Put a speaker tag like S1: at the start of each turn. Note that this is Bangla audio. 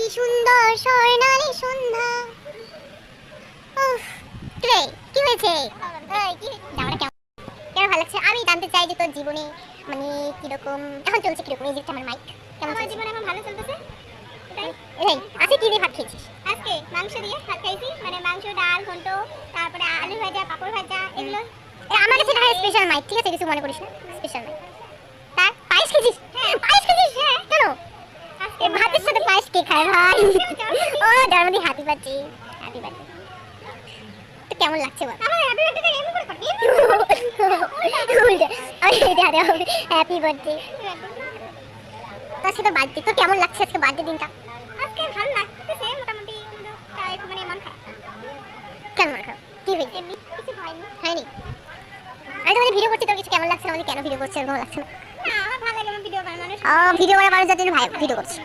S1: কি সুন্দর স্বর্ণালী সন্ধ্যা। রে কি হয়েছে? কি জামাটা কেমন কেমন ভালো লাগছে? আমি জানতে চাই যে তোর জীবনে মানে কিরকম এখন চলছে, কিরকম এই যে আমার মাইক কেমন? আমার জীবনে এখন ভালো চলতেছে। এই আজকে কি দিয়ে ভাত খেয়েছিস? আজকে মাংস দিয়ে ভাত খাইছি, মানে মাংস, ডাল, ঘন্ট, তারপরে আলু ভাজা, পাপড় ভাজা, এগুলো। আমার কাছে এটা স্পেশাল মাইক, ঠিক আছে? কিছু মনে করিস না, স্পেশাল মাইক। তার পায়েস খেয়েছিস? হ্যাঁ পায়েস খেয়েছিস। হ্যাঁ কেন? এই ভাতের সাথে পায়েস কে খায় ভাই? ও জন্মদিন, হ্যাপি বার্থডে। Happy birthday. তো কেমন লাগছে বল? আমার হ্যাপি বার্থডে এমন করে করবি? আমি এটা দেওয়া হবে হ্যাপি বার্থডে। আজকে তো বার্থডে, তো কেমন লাগছে আজকে বার্থডে দিনটা? আজকে ভালো লাগতেছে মোটামুটি, কিন্তু একটু মানে মন খারাপ। কেন মন খারাপ? কি হয়েছে? এমনি কিছু হয়নি। আমি তোমাদের ভিডিও করছি, তোর কিছু কেমন লাগছে? আমাদের কেন ভিডিও করছে এরকম লাগছে না? আমার ভালো লাগে ভিডিও বানানো। ভিডিও বানানোর জন্য ভাই ভিডিও করছি।